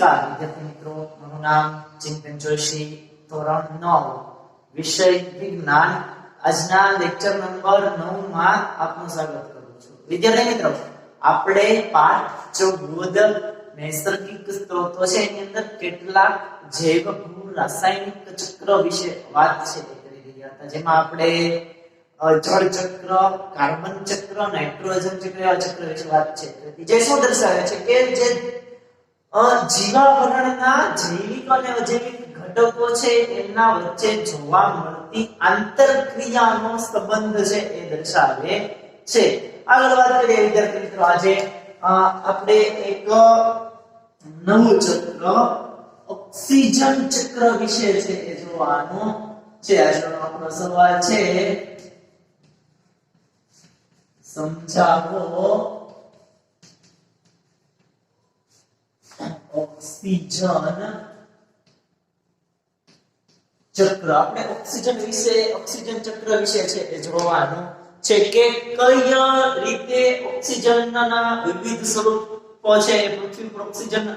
નમસ્કાર વિદ્યાર્થી મિત્રો, મારું નામ ચિંતન જોશી, ધોરણ 9 વિષય વિજ્ઞાન. આજના લેક્ચર નંબર 9 માં આપનું સ્વાગત કરું છું. વિદ્યાર્થી મિત્રો, આપણે પાઠ 14 નૈસર્ગિક સ્ત્રોતો છે એની અંદર કેટલાક જૈવ ભૂ રાસાયણિક ચક્ર વિશે વાત કરી રહ્યા હતા, જેમાં આપણે જળ ચક્ર, કાર્બન ચક્ર, નાઇટ્રોજન ચક્ર એવા ચક્ર વિશે વાત છે. જે શું દર્શાવે છે કે જે જીવાવરણના જૈવિક અને અજૈવિક ઘટકો છે એમના વચ્ચે જોવા મળતી આંતરક્રિયાનો સંબંધ છે એ દર્શાવે છે. આગળ વાત કરીએ વિદ્યાર્થી મિત્રો, આજે આપણે એક નવું ચક્ર ઓક્સિજન ચક્ર વિશે છે એ જોવાનું છે. આજનો આપણો સવાલ છે, સમજાવો ઓક્સિજન ચક્ર. આપણે ઓક્સિજન ચક્ર વિશે છે એ જોવાનું છે કે કઈ રીતે ઓક્સિજનના વિવિધ સ્વરૂપો છે એ પૃથ્વી પર ઓક્સિજન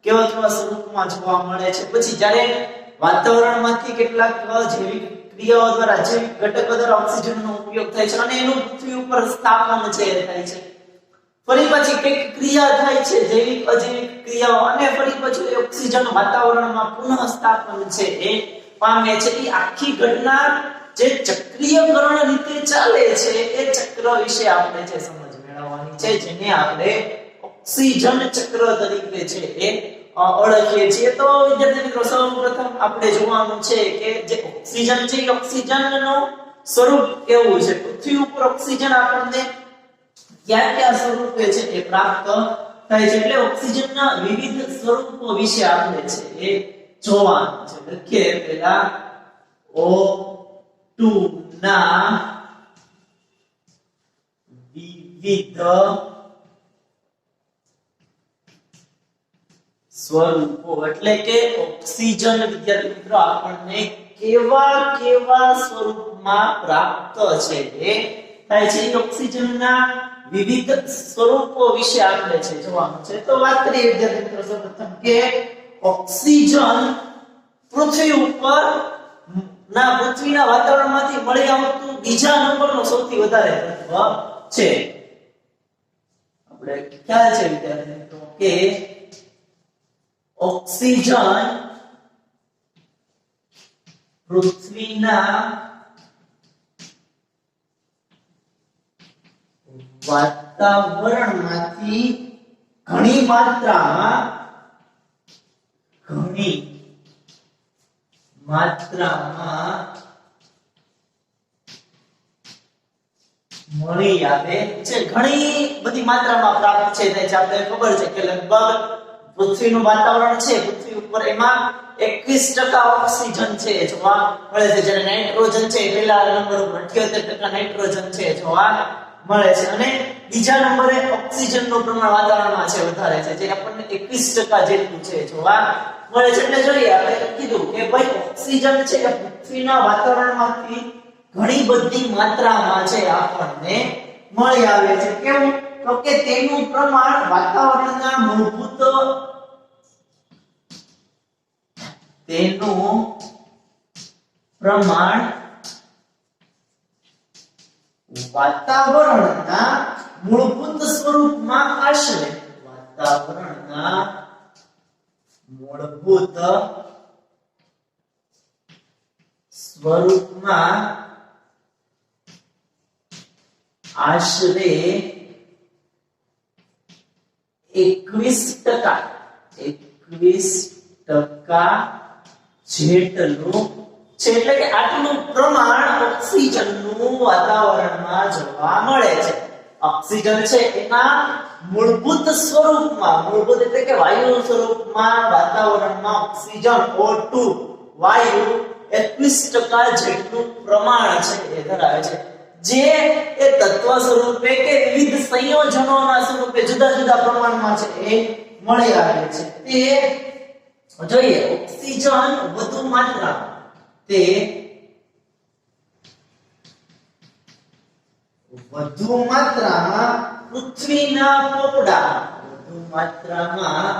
કેવા સ્વરૂપમાં જોવા મળે છે. પછી જ્યારે વાતાવરણમાંથી કેટલાક જૈવિક ક્રિયાઓ દ્વારા, જૈવિક ઘટકો દ્વારા ઓક્સિજનનો ઉપયોગ થાય છે અને એનું પૃથ્વી ઉપર સ્થાપન છે થાય છે. ફરી પછી કઈક ક્રિયા થાય છે, જૈવિક અજૈવિક ક્રિયાઓ, અને ફરી પછી ઓક્સિજન વાતાવરણમાં પુનઃ સ્થાપન છે એ પામે છે. એ આખી ઘટના જે ચક્રીયકરણ રીતે ચાલે છે એ ચક્ર વિશે આપણે જે સમજ મેળવવાની છે, જેને આપણે ઓક્સિજન ચક્ર તરીકે છે એ ઓળખીએ છીએ. તો વિદ્યાર્થી મિત્રો, સૌપ્રથમ આપણે જોવાનું છે કે જે ઓક્સિજન છે એ ઓક્સિજનનું સ્વરૂપ કેવું છે. પૃથ્વી ઉપર ઓક્સિજન આપણને કયા સ્વરૂપે છે એ પ્રાપ્ત થાય છે, એટલે ઓક્સિજનના વિવિધ સ્વરૂપો વિશે આપણે છે એ જોવાનું છે. લખીએ પહેલા O2 ના વિવિધ સ્વરૂપો, એટલે કે ઓક્સિજન વિદ્યાર્થી મિત્રો આપણને કેવા સ્વરૂપમાં પ્રાપ્ત છે એ થાય છે. ઓક્સિજનના વિવિધ સ્વરૂપો વિશે આપણે છે જોવાનું છે. તો વાત કરીએ વિદ્યાર્થી મિત્રો સૌપ્રથમ કે ઓક્સિજન પૃથ્વીના વાતાવરણમાંથી મળી આવતું બીજા નંબરનો સૌથી વધારે તત્વ છે. આપણે ખ્યાલ છે વિદ્યાર્થી મિત્રો કે ઓક્સિજન પૃથ્વીના વાતાવરણમાંથી ઘણી માત્રામાં મળી આવે છે. ઘણી બધી માત્રામાં પ્રાપ્ત છે. આપણે ખબર છે કે લગભગ પૃથ્વીનું વાતાવરણ છે, પૃથ્વી ઉપર એમાં 21% ઓક્સિજન છે જોવા મળે છે, જ્યારે નાઇટ્રોજન છે પહેલા નંબર ઉપર 78% નાઇટ્રોજન છે જોવા મળે છે, અને બીજા નંબરે ઓક્સિજનનું પ્રમાણ વાતાવરણમાં છે વધારે છે, જે આપણને 21% જેટલું છે જોવા મળે છે. એટલે જોઈએ, આપણે કીધું કે ભાઈ ઓક્સિજન છે એ પૃથ્વીના વાતાવરણમાંથી ઘણી બધી માત્રામાં છે આપણને મળી આવે છે. કેવું? તો કે તેનું પ્રમાણ વાતાવરણના મૂળભૂત સ્વરૂપમાં આશરે આશરે 21% જેટલું છે. એટલે કે આટલું પ્રમાણ ઓક્સિજનનું વાતાવરણમાં જોવા મળે છે. ઓક્સિજન છે એના મૂળભૂત સ્વરૂપમાં, મૂળભૂત એટલે કે વાયુ સ્વરૂપમાં વાતાવરણમાં ઓક્સિજન O2 વાયુ 21% જેટલું પ્રમાણ છે એ ધરાવે છે, જે એ તત્વ સ્વરૂપે કે વિવિધ સંયોજનોના સ્વરૂપે જુદા જુદા પ્રમાણમાં છે એ મળી આવે છે. તે જોઈએ, ઓક્સિજન વધુ માત્રામાં પૃથ્વીના પોપડામાં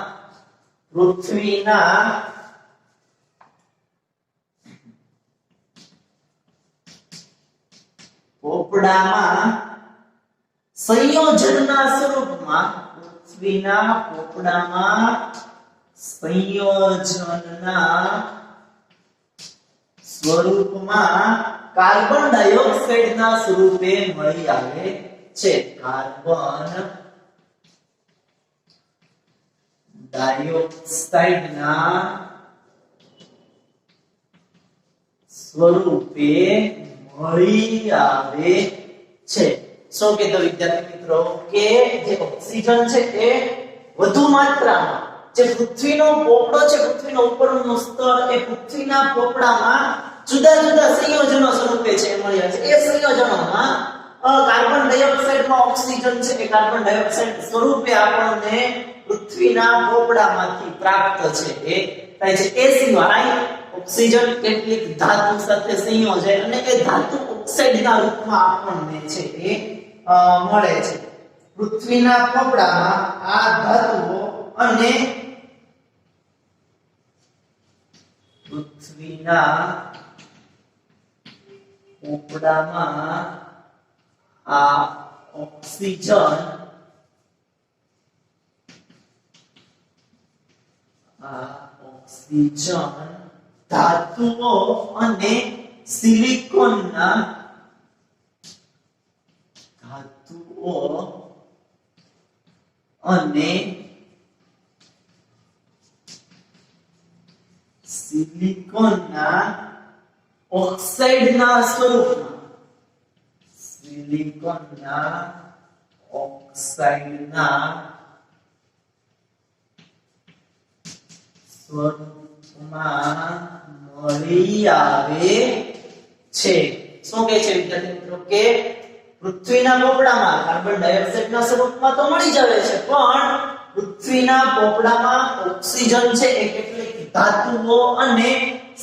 પૃથ્વીના પોપડામાં સંયોજનના સ્વરૂપમાં પૃથ્વીના પોપડામાં સંયોજનના સ્વરૂપમાં કાર્બન ડાયોક્સાઇડના સ્વરૂપે મળી આવે છે. કાર્બન ડાયોક્સાઇડના સ્વરૂપે મળી આવે છે. શું કીધું વિદ્યાર્થી મિત્રો કે જે ઓક્સિજન છે એ વધુ માત્રામાં જે પૃથ્વીનો પોપડો છે, પૃથ્વીનો ઉપરનું સ્તર એ પૃથ્વીના પોપડામાં જુદા જુદા સંયોજનો સ્વરૂપે છે મળી આવે છે. એ સંયોજનોમાં કાર્બન ડાયોક્સાઇડમાં ઓક્સિજન છે એ કાર્બન ડાયોક્સાઇડ સ્વરૂપે આપણને પૃથ્વીના પોપડામાંથી પ્રાપ્ત છે એ થાય છે. એ સિવાય ઓક્સિજન કેટલીક ધાતુ સાથે સંયોજાય અને એ ધાતુ ઓક્સાઇડના રૂપમાં આપણને છે એ મળે છે. પૃથ્વીના પોપડામાં આ ધાતુઓ અને પૃથ્વીના પોપડામાં આ ઓક્સિજન ધાતુઓ અને સિલિકોનના ઓક્સાઇડના સ્વરૂપમાં મળી આવે છે. શું કહે છે વિદ્યાર્થી મિત્રો કે પૃથ્વીના પોપડામાં કાર્બન ડાયોક્સાઇડના સ્વરૂપમાં તો મળી જ આવે છે, પણ પૃથ્વીના પોપડામાં ઓક્સિજન છે એ કેટલીક ધાતુઓ અને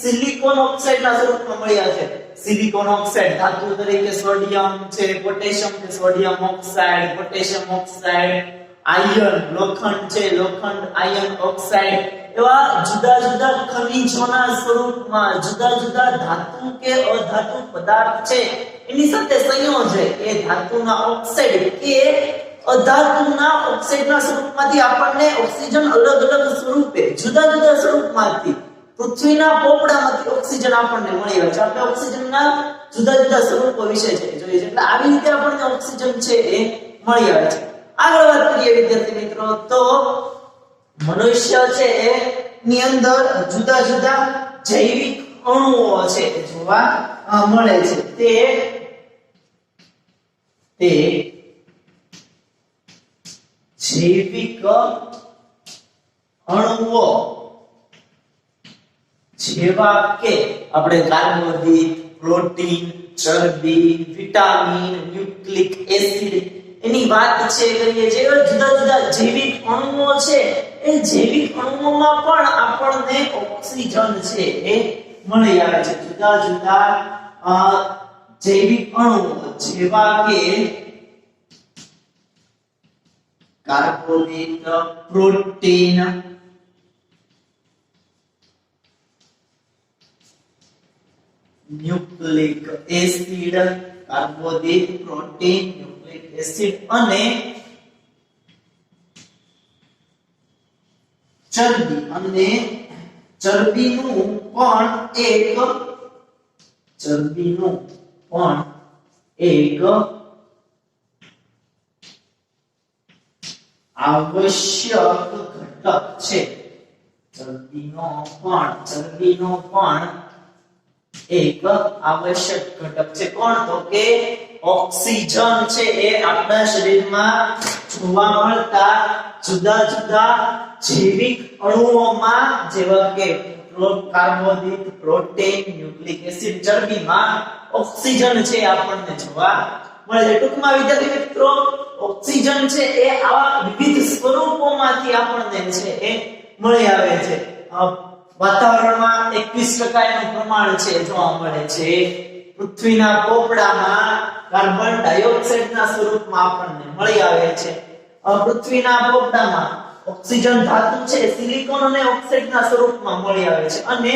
સિલિકોન ઓક્સાઇડના સ્વરૂપમાં મળી આવે છે. સિલિકોન ઓક્સાઇડ ધાતુ તરીકે સોડિયમ છે, પોટેશિયમ છે, sodium oxide, potassium oxide, iron લોખંડ છે, લોખંડ આયર્ન ઓક્સાઇડ, એવા જુદા જુદા ખનિજોના સ્વરૂપમાં જુદા જુદા ધાતુ કે અધાતુ પદાર્થ છે એની સાથે સંયોજે એ ધાતુના ઓક્સાઇડ કે અધાતુના ઓક્સાઇડના સ્વરૂપમાંથી આપણને ઓક્સિજન અલગ અલગ સ્વરૂપે જુદા જુદા સ્વરૂપમાંથી પૃથ્વીના પોપડામાંથી ઓક્સિજન આપણને મળી આવે છે. આપણે ઓક્સિજનના જુદા જુદા સ્વરૂપો વિશે છે જોઈએ છે, એટલે આવી રીતે આપણને ઓક્સિજન છે એ મળી આવે છે. આગળ વાત કરીએ વિદ્યાર્થી મિત્રો તો મનુષ્ય છે એની અંદર જુદા જુદા જૈવિક અણુઓ છે જોવા મળે છે. તે જૈવિક અણુઓ જેવા કે આપણે કાર્બોદિત, પ્રોટીન, ચરબી, વિટામિન, ન્યુક્લિક એસિડ એની વાત છે કરીએ જે જુદા જુદા જૈવિક અણુઓ છે એ જૈવિક અણુઓમાં પણ આપણને ઓક્સિજન છે એ મળી આવે છે. જુદા જુદા જૈવિક અણુઓ જેવા કે કાર્બોદિત, પ્રોટીન, ન્યુક્લિક એસિડ, કાર્બોદિત, પ્રોટીન, ન્યુક્લિક એસિડ અને ચરબી. અને ચરબીનું પણ એક આવશ્યક ઘટક છે. ચરબીનો પણ એક આવશ્યક ઘટક છે. કોણ? તો કે ઓક્સિજન છે એ આપણા શરીરમાં જોવા મળતા જુદા જુદા જૈવિક અણુઓમાં જેવા કે કાર્બોદિત, પ્રોટીન, ન્યુક્લિક એસિડ, ચરબીમાં ઓક્સિજન છે આપણને જોવા મળે છે. ટૂંકમાં વિદ્યાર્થી મિત્રો ઓક્સિજન છે એ આવા વિવિધ સ્વરૂપોમાંથી આપણને છે એ મળી આવે છે. વાતાવરણમાં 21% એનું પ્રમાણ છે જોવા મળે છે. પૃથ્વીના પોપડામાં કાર્બન ડાયોક્સાઇડના સ્વરૂપમાં આપણને મળી આવે છે. પૃથ્વીના પોપડામાં ઓક્સિજન ધાતુ છે સિલિકોન અને ઓક્સાઇડના સ્વરૂપમાં મળી આવે છે અને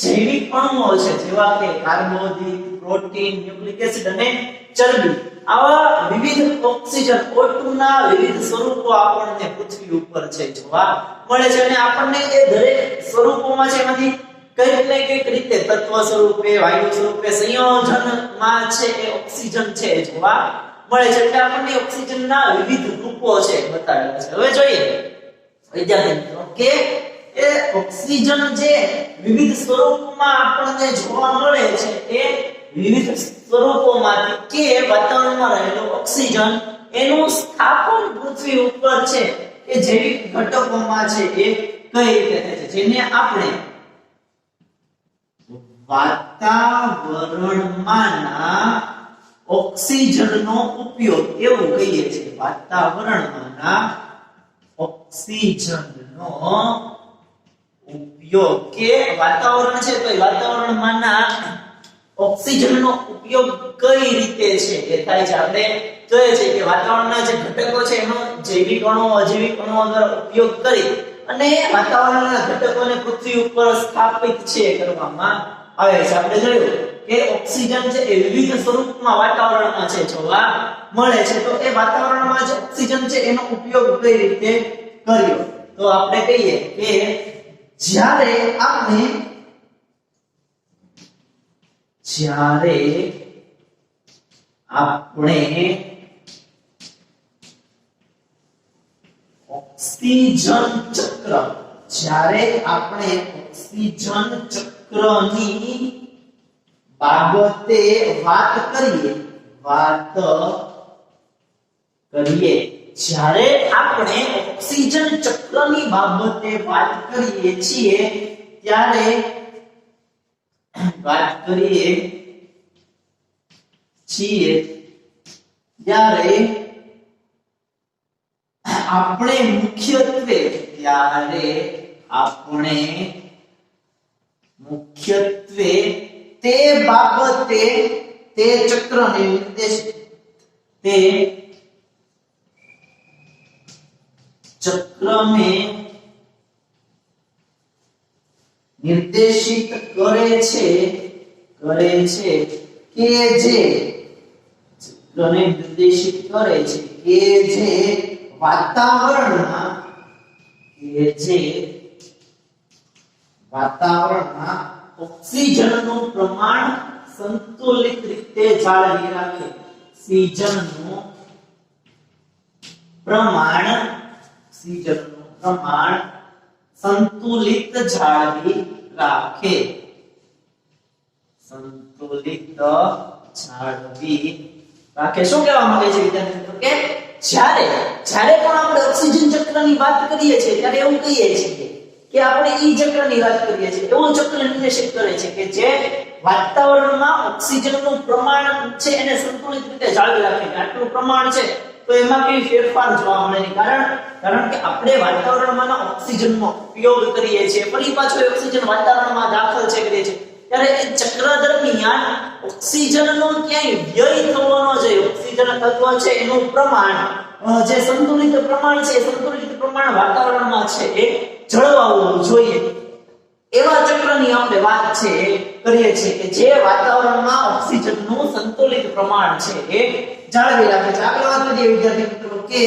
જૈવિક અણુઓ છે જેવા કે કાર્બોદિત, પ્રોટીન, ન્યુક્લિક એસિડ અને ચરબી આવા વિવિધ ઓક્સિજન O2 ના વિવિધ સ્વરૂપો આપણને પૃથ્વી ઉપર છે જોવા મળે છે અને આપણને એ દરેક સ્વરૂપોમાં છે એમાંથી કઈક રીતે તત્વ સ્વરૂપે, વાયુ સ્વરૂપે, સંયોજનમાં છે એ ઓક્સિજન છે જોવા મળે છે એટલે આપણને ઓક્સિજનના વિવિધ રૂપો છે બતાવેલા છે. હવે જોઈએ વિદ્યાર્થી મિત્રો કે એ ઓક્સિજન જે વિવિધ સ્વરૂપમાં આપણને જોવા મળે છે એ વિવિધ સ્વરૂપોમાંથી કે વાતાવરણમાં રહેલો ઓક્સિજન એનું સ્થાપન પૃથ્વી ઉપર છે એ જૈવિક ઘટકોમાં છે એ કઈ રીતે થાય છે જેને આપણે વાતાવરણમાંના ઓક્સિજનનો ઉપયોગ એવું કહીએ છીએ. વાતાવરણમાંના ઓક્સિજનનો ઉપયોગ કે વાતાવરણ છે તો વાતાવરણમાંના ઓક્સિજનનો ઉપયોગ કઈ રીતે છે એ થાય છે. આપણે જોઈએ છે કે વાતાવરણના જે ઘટકો છે એનો જૈવિક અણુઓ, અજૈવિક અણુઓ દ્વારા ઉપયોગ કરી અને વાતાવરણના ઘટકોને પૃથ્વી ઉપર સ્થાપિત છે કરવામાં આવે છે. આપણે જોયું કે ઓક્સિજન છે એ વિવિધ સ્વરૂપમાં વાતાવરણમાં છે જોવા મળે છે તો એ વાતાવરણમાં જે ઓક્સિજન છે એનો ઉપયોગ કઈ રીતે કર્યો તો આપણે કહીએ કે જ્યારે આપણે ઓક્સિજન ચક્રની બાબતે વાત કરીએ જ્યારે આપણે ઓક્સિજન ચક્રની બાબતે વાત કરીએ છીએ ત્યારે આપણે મુખ્યત્વે તે બાબતે તે ચક્રને નિર્દેશિત કરે છે કે જે વાતાવરણમાં ઓક્સિજનનું પ્રમાણ સંતુલિત રીતે જાળવી રાખે. ઓક્સિજનનું પ્રમાણ સંતુલિત જાળવી રાખે. શું કહેવા માંગે છે વિદ્યાર્થી મિત્રો કે જ્યારે પણ આપણે ઓક્સિજન ચક્રની વાત કરીએ છીએ ત્યારે એવું કહીએ છીએ કે આપણે ઈ ચક્રની વાત કરીએ છીએ. એવું ચક્ર નિર્દેશિત કરે છે કે જે વાતાવરણમાં ઓક્સિજનનું પ્રમાણ છે એને સંતુલિત રીતે જાળવી રાખે. આટલું પ્રમાણ છે તો એમાં કઈ ફેરફાર જોવા મળે નહીં કારણ કે આપણે વાતાવરણમાં ઓક્સિજનનો ઉપયોગ કરીએ છીએ ફરી પાછો ઓક્સિજન વાતાવરણમાં દાખલ કરીએ છીએ ત્યારે એ ચક્ર દરમિયાન ઓક્સિજનનો ક્યાંય વ્યય થવો ન જોઈએ. ઓક્સિજન તત્વ છે એનું પ્રમાણ જે સંતુલિત પ્રમાણ છે સંતુલિત પ્રમાણ વાતાવરણમાં છે એ જળવાવું જોઈએ. એવા ચક્રની આપણે વાત છે કરીએ છીએ કે જે વાતાવરણમાં ઓક્સિજનનું સંતુલિત પ્રમાણ છે એ જાળવી રાખે છે. આગળ વાત કરીએ વિદ્યાર્થી મિત્રો કે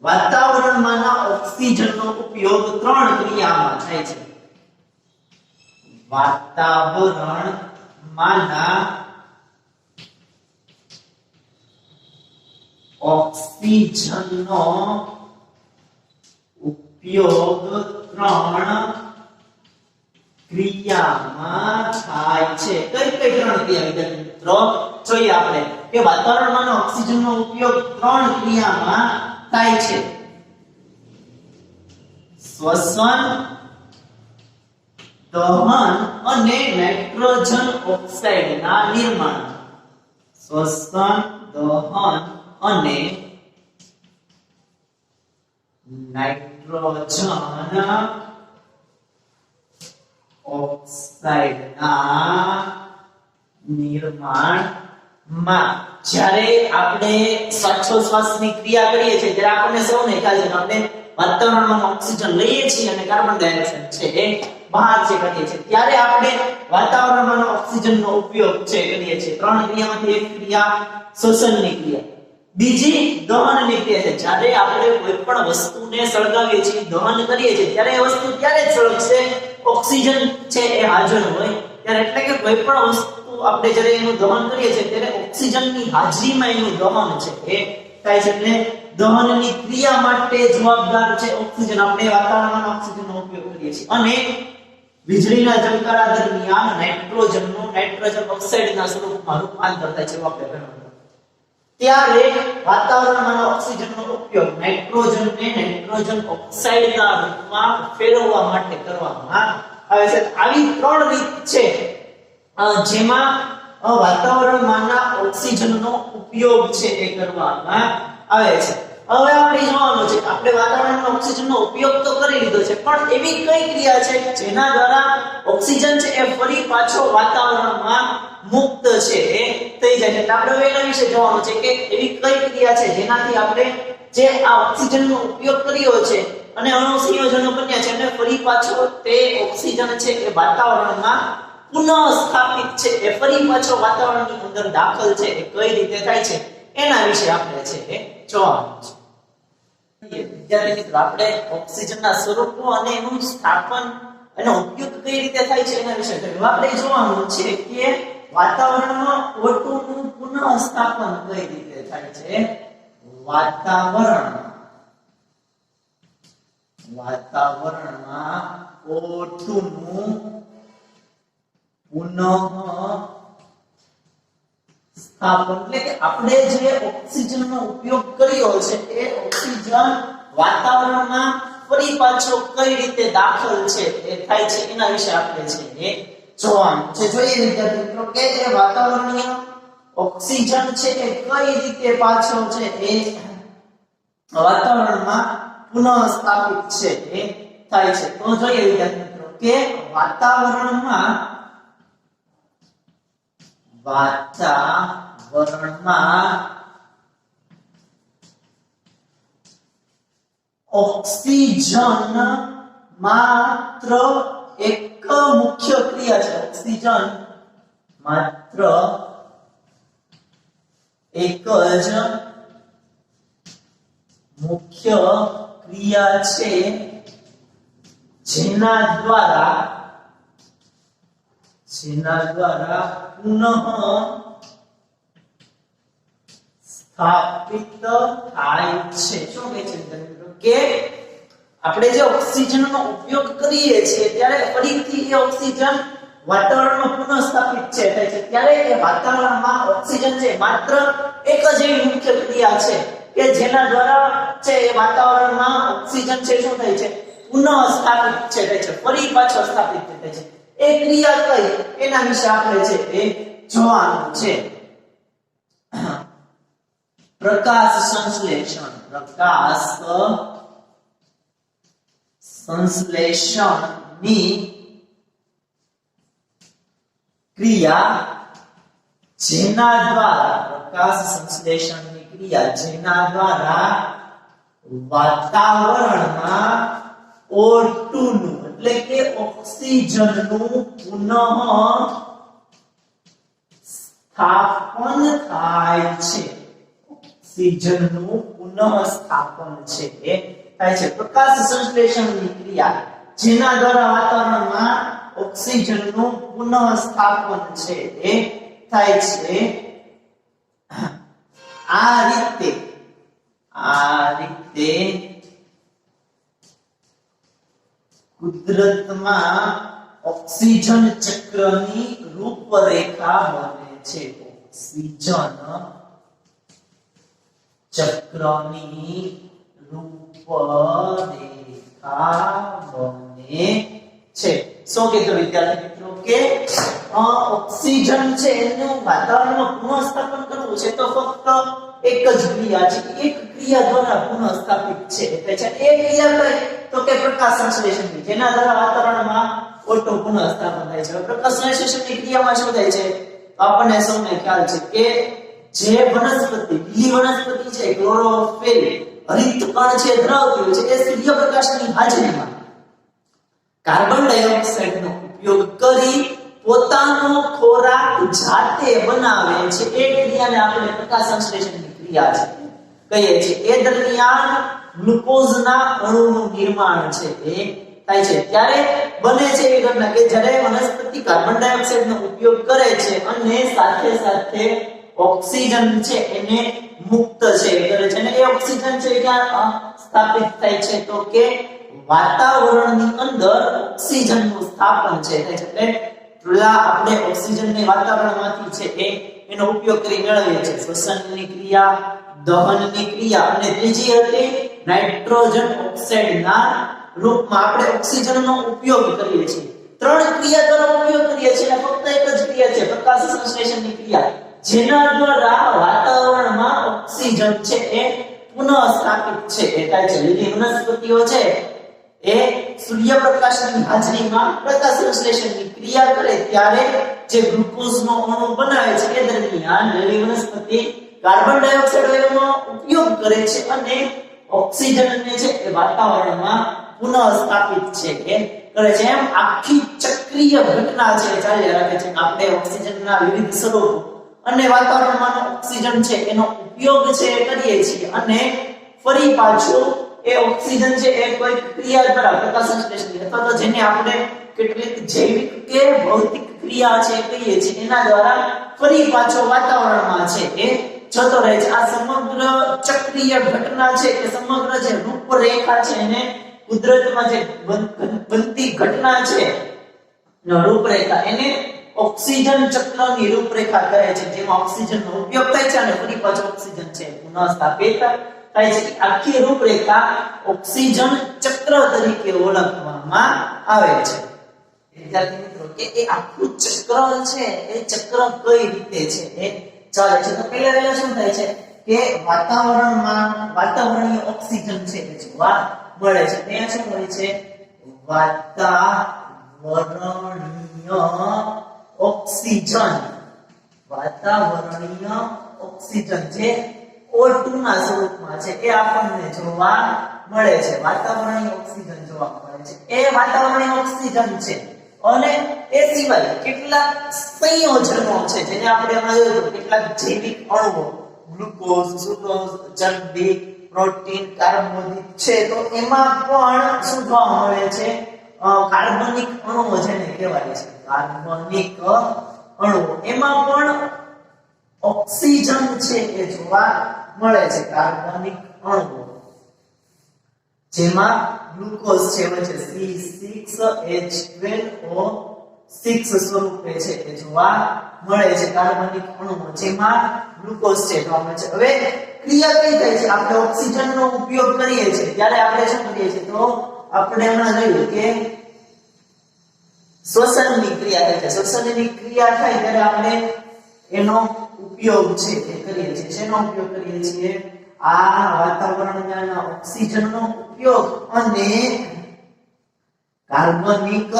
વાતાવરણમાંના ઓક્સિજનનો ઉપયોગ 3 ક્રિયામાં થાય છે. વાતાવરણમાંના ઓક્સિજનનો ઉપયોગ 3 ક્રિયામાં થાય છે. કઈ 3 ક્રિયા વિદ્યાર્થી મિત્રો જોઈએ આપણે કે વાતાવરણમાં ઓક્સિજનનો ઉપયોગ 3 ક્રિયામાં થાય છે. શ્વસન, દહન અને નાઇટ્રોજન ઓક્સાઇડના નિર્માણ. શ્વસન, દહન અને નાઇટ્રોજન ઓક્સાઇડના નિર્માણમાં જ્યારે આપણે શ્વાસોશ્વાસની ક્રિયા કરીએ છીએ ત્યારે આપણને સૌને ખ્યાલ છે આપણે વાતાવરણમાં ઓક્સિજન લઈએ છીએ અને કાર્બન ડાયોક્સાઇડ છે એ બહાર છે કરીએ છીએ ત્યારે આપણે વાતાવરણમાં ઓક્સિજનનો ઉપયોગ છે કરીએ છીએ ત્રણ ક્રિયામાંથી એક ક્રિયા શ્વસનની ક્રિયા બીજી દહનની ક્રિયા છે જ્યારે આપણે કોઈ પણ વસ્તુને સળગાવીએ છીએ દહન કરીએ છીએ ત્યારે એ વસ્તુ ત્યારે જ સળગશે ઓક્સિજન છે એ હાજર હોય ત્યારે એટલે કે કોઈ પણ વસ્તુ આપણે જ્યારે એનું દહન કરીએ છીએ ત્યારે ઓક્સિજનની હાજરીમાં એનું દહન છે એ થાય છે એટલે દહનની ક્રિયા માટે જવાબદાર છે ઓક્સિજન આપણે વાતાવરણમાં ઓક્સિજનનો ઉપયોગ કરીએ છીએ અને વીજળીના ચમકારા દરમિયાન નાઇટ્રોજનનું નાઇટ્રોજન ઓક્સાઇડના સ્વરૂપમાં રૂપાંતર થાય છે આપણે ગણવાનું ત્યારે વાતાવરણમાં ઓક્સિજનનો ઉપયોગ નાઇટ્રોજનને નાઇટ્રોજન ઓક્સાઇડના રૂપમાં ફેરવવા માટે કરવામાં આવે છે આવી ત્રણ રીત છે જેમાં વાતાવરણમાંના ઓક્સિજનનો ઉપયોગ છે એ કરવામાં આવે છે હવે આપણે જોવાનું છે આપણે વાતાવરણમાં ઓક્સિજનનો ઉપયોગ તો કરી લીધો છે પણ એવી કઈ ક્રિયા છે જેના દ્વારા ઓક્સિજન છે એ ફરી પાછો વાતાવરણમાં મુક્ત છે એ થઈ જાય છે એટલે આપણે એના વિશે જોવાનું છે કે એવી કઈ ક્રિયા છે જેનાથી આપણે જે આ ઓક્સિજનનો ઉપયોગ કર્યો છે અને અણુ સંયોજનો બન્યા છે અને ફરી પાછો તે ઓક્સિજન છે એ વાતાવરણમાં પુનઃ સ્થાપિત છે એ ફરી પાછો વાતાવરણની અંદર દાખલ છે એ કઈ રીતે થાય છે એના વિશે આપણે છે એ જોવાનું છે વિદ્યાર્થી મિત્રો આપણે ઓક્સિજનના સ્વરૂપો અને એનું સ્થાપન એનો ઉપયોગ કઈ રીતે થાય છે એના વિશે આપણે જોવાનું છે કે વાતાવરણમાં O2 નું પુનઃ સ્થાપન કઈ રીતે થાય છે વાતાવરણમાં O2 નું પુનઃ સ્થાપન એટલે કે આપણે જે ઓક્સિજનનો ઉપયોગ કર્યો છે એ ઓક્સિજન વાતાવરણમાં ફરી પાછો કઈ રીતે દાખલ છે એ થાય છે એના વિશે આપણે છે એ જોવાનું છે જોઈએ વિદ્યાર્થી મિત્રો કે જે વાતાવરણીય ઓક્સિજન છે એ કઈ રીતે પાછો છે એ વાતાવરણમાં પુનઃ સ્થાપિત છે એ થાય છે તો જોઈએ વિદ્યાર્થી મિત્રો કે વાતાવરણમાં ઓક્સિજન માત્ર એક મુખ્ય ક્રિયા છે ઓક્સિજન માત્ર એક જ મુખ્ય ક્રિયા છે જેના દ્વારા પુનઃ સ્થાપિત થાય છે શું કહે છે કે આપણે જે ઓક્સિજનનો ઉપયોગ કરીએ છીએ ત્યારે ફરીથી એ ઓક્સિજન વાતાવરણમાં પુનઃ સ્થાપિત છે થાય છે ત્યારે એ વાતાવરણમાં ઓક્સિજન છે માત્ર એક જ એવી મુખ્ય ક્રિયા છે કે જેના દ્વારા છે એ વાતાવરણમાં ઓક્સિજન છે શું થાય છે પુનઃ સ્થાપિત છે થાય છે ફરી પાછો સ્થાપિત થાય છે એ ક્રિયા કઈ એના વિશે આપણે છે એ જોવાનું છે પ્રકાશ સંશ્લેષણ ની ક્રિયા જેના દ્વારા વાતાવરણમાં O2 નું એટલે કે ઓક્સિજનનું પુનઃ સ્થાપન થાય છે ઓક્સિજનનું પુનઃ સ્થાપન છે એ થાય છે પ્રકાશ સંશ્લેષણની ક્રિયા જેના દ્વારા વાતાવરણમાં ઓક્સિજનનું પુનઃ સ્થાપન છે એ થાય છે આ રીતે કુદરતમાં ઓક્સિજન ચક્રની રૂપરેખા બને છે ઓક્સિજન ચક્રની રૂપરેખા બને છે શું કીધું વિદ્યાર્થી મિત્રો કે ઓક્સિજન છે એનું વાતાવરણમાં પુનઃસ્થાપન કરવું છે તો ફક્ત એક જ ક્રિયા છે એક ક્રિયા દ્વારા પુનઃસ્થાપિત છે એટલે છે એ ક્રિયા કઈ તો કે પ્રકાશ સંશ્લેષણની જેના દ્વારા વાતાવરણમાં O2 પુનઃસ્થાપન થાય છે પ્રકાશ સંશ્લેષણની ક્રિયામાં શું થાય છે આપણને સૌને ખ્યાલ છે કે જે વનસ્પતિ લીલી વનસ્પતિ છે ક્લોરોફિલ હરિત કણ છે ધરાવતી હોય છે એ સૂર્યપ્રકાશની હાજરીમાં કાર્બન ડાયોક્સાઇડનો ઉપયોગ કરી પોતાનો ખોરાક જાતે બનાવે છે એ ક્રિયાને આપણે પ્રકાશ સંશ્લેષણની ક્રિયા છે કહીએ છીએ એ દરમિયાન ગ્લુકોઝના અણુનું નિર્માણ છે એ થાય છે ત્યારે બને છે એ ઘટના કે જ્યારે વનસ્પતિ કાર્બન ડાયોક્સાઇડનો ઉપયોગ કરે છે અને સાથે સાથે ઓક્સિજન છે એને મુક્ત છે કરે છે અને એ ઓક્સિજન છે ક્યાં સ્થાપિત થાય છે તો કે વાતાવરણની અંદર ઓક્સિજનનું સ્થાપન છે થાય છે એટલે પેલા આપણે ઓક્સિજનને વાતાવરણમાંથી છે એનો ઉપયોગ કરી મેળવીએ છીએ શ્વસનની ક્રિયા દહનની ક્રિયા અને ત્રીજી હતી નાઇટ્રોજન ઓક્સાઇડના રૂપમાં આપણે ઓક્સિજનનો ઉપયોગ કરીએ છીએ ત્રણ ક્રિયા દ્વારા ઉપયોગ કરીએ છીએ અને ફક્ત એક જ ક્રિયા છે પ્રકાશ સંશ્લેષણની ક્રિયા જેના દ્વારા વાતાવરણમાં ઓક્સિજન છે એ પુનઃ સ્થાપિત છે એ થાય છે લીલી વનસ્પતિઓ છે એ સૂર્યપ્રકાશની હાજરીમાં પ્રકાશ સંશ્લેષણની ક્રિયા કરે ત્યારે જે ગ્લુકોઝનો અણુ બનાવે છે એ દરમિયાન લીલી વનસ્પતિ કાર્બન ડાયોક્સાઇડ વાયુનો ઉપયોગ કરે છે અને ઓક્સિજનને છે એ વાતાવરણમાં પુનઃ સ્થાપિત છે કે કરે છે એમ આખી ચક્રીય ઘટના છે ચાલ્યા રાખે છે આપણે ઓક્સિજનના વિવિધ સ્વરૂપો અને વાતાવરણમાં ઓક્સિજન છે એનો ઉપયોગ છે કરીએ છીએ અને ફરી પાછું એ ઓક્સિજન છે એ કોઈ ક્રિયા દ્વારા પ્રકાશ સંશ્લેષણ અથવા તો જેને આપણે કેટલીક જૈવિક કે ભૌતિક ક્રિયા છે કહીએ છીએ એના દ્વારા ફરી પાછો વાતાવરણમાં છે એ જતો રહે છે આ સમગ્ર ચક્રીય ઘટના છે કે સમગ્ર જે રૂપરેખા છે એને કુદરતમાં જે બનતી ઘટના છે રૂપરેખા એને ઓક્સિજન ચક્રની રૂપરેખા કહે છે જેમાં ઓક્સિજનનો ઉપયોગ થાય છે અને ફરી પાછો ઓક્સિજન છે પુનઃ સ્થાપિત થાય છે આખી રૂપરેખા ઓક્સિજન ચક્ર તરીકે ઓળખવામાં આવે છે વિદ્યાર્થી મિત્રો કે એ આખું ચક્ર છે એ ચક્ર કઈ રીતે છે એ ચાલે છે તો પહેલા શું થાય છે કે વાતાવરણીય ઓક્સિજન છે એ જોવા મળે છે ત્યાં શું હોય છે વાતાવરણીય ઓક્સિજન જે O2 ના સ્વરૂપમાં છે એ આપણને જોવા મળે છે વાતાવરણીય ઓક્સિજન જોવા મળે છે એ વાતાવરણીય ઓક્સિજન છે અને એ સિવાય કેટલાક સંયોજનો છે જેને આપણે હમણાં જોયું કેટલાક જૈવિક અણુઓ ગ્લુકોઝ સુક્રોઝ ચરબી પ્રોટીન કાર્બોદિત છે તો એમાં પણ શું જોવા મળે છે કાર્બનિક અણુઓ જેને કહેવાય છે કાર્બનિક અણુઓ એમાં પણ ઓક્સિજન છે એ જોવા મળે છે કાર્બનિક અણુઓ જેમાં ગ્લુકોઝ છે વચ્ચે C6H12O6 સ્વરૂપે છે એ જોવા મળે છે કાર્બનિક અણુઓ જેમાં ગ્લુકોઝ છે જોવા મળે છે હવે ક્રિયા કઈ થાય છે આપણે ઓક્સિજનનો ઉપયોગ કરીએ છીએ ત્યારે આપણે શું કરીએ છીએ તો આપણે હમણાં જોયું કે શ્વસનની ક્રિયા થાય છે શ્વસનની ક્રિયા થાય ત્યારે આપણે એનો ઉપયોગ છે એ કરીએ છીએ શેનો ઉપયોગ કરીએ છીએ આ વાતાવરણના ઓક્સિજનનો ઉપયોગ અને કાર્બનિક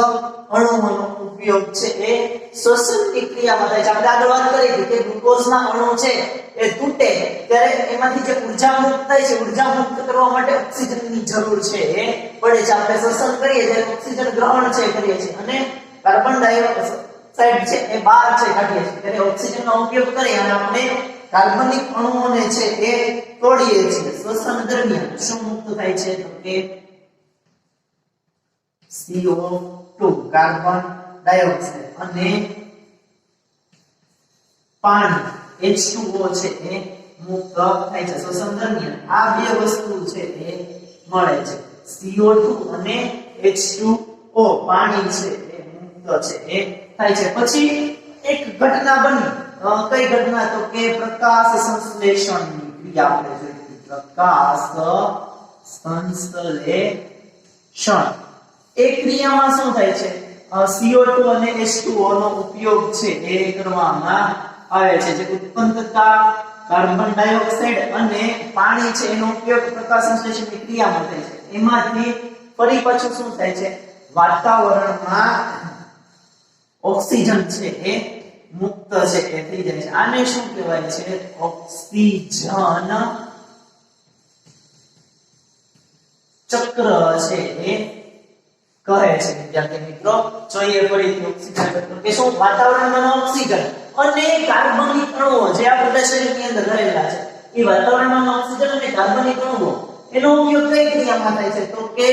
અણુઓનો ઉપયોગ છે એ શ્વસનની ક્રિયામાં થાય છે આપણે આગળ વાત કરી હતી કે ગ્લુકોઝના અણુ છે એ તૂટે ત્યારે એમાંથી જે ઊર્જા મુક્ત થાય છે ઊર્જા મુક્ત કરવા માટે ઓક્સિજનની જરૂર છે એ પડે છે આપણે શ્વસન કરીએ ત્યારે ઓક્સિજન ગ્રહણ છે કરીએ છીએ અને કાર્બન ડાયોક્સાઇડ છે એ બહાર છે કાઢીએ છીએ ત્યારે ઓક્સિજનનો ઉપયોગ કરી અને આપણે કાર્બનિક અણુઓને છે એ તોડીએ છીએ શ્વસન દરમિયાન શું મુક્ત થાય છે તો કે CO2 કાર્બન ડાયોક્સાઇડ અને પાણી H2O છે એ મુક્ત થાય છે શ્વસન દરમિયાન આ બે વસ્તુ છે એ મળે છે CO2 અને H2O પાણી છે એ મુક્ત છે એ થાય છે પછી એક ઘટના બની કઈ ઘટના તો કે પ્રકાશ સંશ્લેષણની ક્રિયા આપણે જોઈ પ્રકાશ સંશ્લેષણ એ ક્રિયામાં શું થાય છે CO2 અને H2O નો ઉપયોગ છે એ કરવામાં આવે છે જે ઉત્પન્ન થતા કાર્બન ડાયોક્સાઇડ અને પાણી છે એનો ઉપયોગ પ્રકાશ સંશ્લેષણની ક્રિયામાં થાય છે એમાંથી ફરી પાછું શું થાય છે વાતાવરણમાં ઓક્સિજન છે એ મુક્ત છે એ થઈ જાય છે આને શું કહેવાય છે ઓક્સિજન ચક્ર છે એ કહે છે વિદ્યાર્થી મિત્રો. જોઈએ ફરીથી ઓક્સિજન ચક્ર કે શું વાતાવરણમાં ઓક્સિજન અને કાર્બનિક અણુઓ જે આપણા શરીરની અંદર રહેલા છે એ વાતાવરણમાં ઓક્સિજન અને કાર્બનિક અણુઓ એનો ઉપયોગ કઈ ક્રિયામાં થાય છે તો કે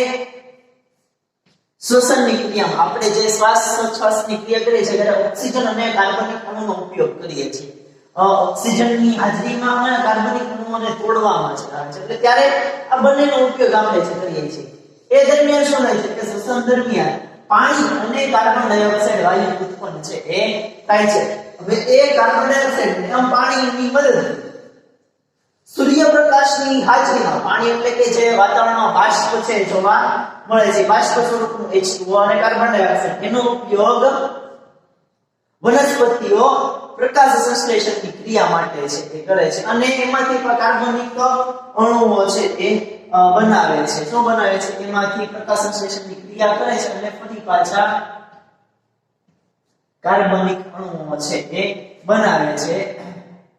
શ્વસનની ક્રિયામાં. આપણે જે શ્વાસોચ્છ્વાસની ક્રિયા કરીએ છીએ ત્યારે ઓક્સિજન અને કાર્બનિક અણુનો ઉપયોગ કરીએ છીએ. ઓક્સિજનની હાજરીમાં અને કાર્બનિક અણુઓને તોડવામાં આવે છે એટલે ત્યારે આ બંનેનો ઉપયોગ આપણે કરીએ છીએ. એ દરમિયાન શું થાય છે કે શ્વસન દરમિયાન પાણી અને કાર્બન ડાયોક્સાઇડ વાયુ ઉત્પન્ન છે એ થાય છે. હવે એ કાર્બન ડાયોક્સાઇડ ને પાણીની મદદથી સૂર્યપ્રકાશની હાજરીમાં પાણી એટલે કે જે વાતાવરણમાં બાષ્પ છે જોવા મળે છે બાષ્પ સ્વરૂપનું H2O અને કાર્બન ડાયોક્સાઇડ એનો ઉપયોગ વનસ્પતિઓ પ્રકાશ સંશ્લેષણની ક્રિયા માટે છે એ કરે છે અને એમાંથી કાર્બનિક અણુઓ છે એ બનાવે છે. શું બનાવે છે? એમાંથી પ્રકાશ સંશ્લેષણની ક્રિયા કરે છે અને ફરી પાછા કાર્બનિક અણુઓ છે એ બનાવે છે.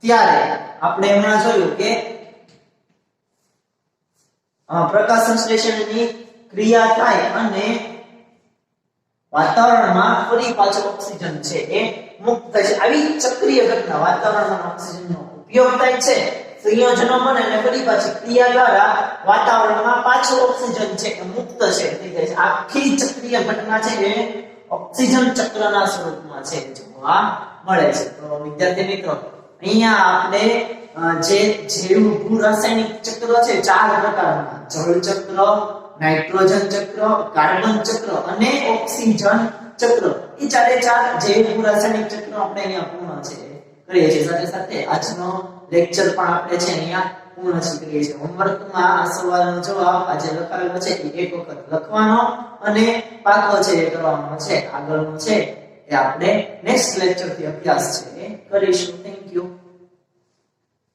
ત્યારે આપણે હમણાં જોયું કે પ્રકાશ સંશ્લેષણની ક્રિયા થાય અને વાતાવરણમાં ફરી પાછો ઓક્સિજન છે એ મુક્ત થાય છે. આવી ચક્રીય ઘટના વાતાવરણમાં ઓક્સિજનનો ઉપયોગ થાય છે, સંયોજનો બને અને ફરી પાછી ક્રિયા દ્વારા વાતાવરણમાં પાછો ઓક્સિજન છે એ મુક્ત છે થઈ જાય છે. આખી ચક્રીય ઘટના છે એ ઓક્સિજન ચક્રના સ્વરૂપમાં છે જોવા મળે છે. તો વિદ્યાર્થી મિત્રો અહીંયા આપણે જે જૈવ ભૂરાસાયણિક ચક્ર છે ચાર પ્રકારના જળ ચક્ર, નાઇટ્રોજન ચક્ર, કાર્બન ચક્ર અને ઓક્સિજન ચક્ર એ ચારે ચાર જૈવ ભૂરાસાયણિક ચક્ર આપણે અહીંયા પૂર્ણ છે કરીએ છીએ. સાથે સાથે આજનો લેક્ચર પણ આપણે છે અહીંયા પૂર્ણ કરીએ છીએ. હોમવર્કમાં આ સવાલનો જવાબ આજે લખાવેલો છે એ એક વખત લખવાનો અને પાકો છે એ કરવાનો છે. આગળનો છે એ આપણે નેક્સ્ટ લેક્ચર થી અભ્યાસ છે એ કરીશું. Thank you.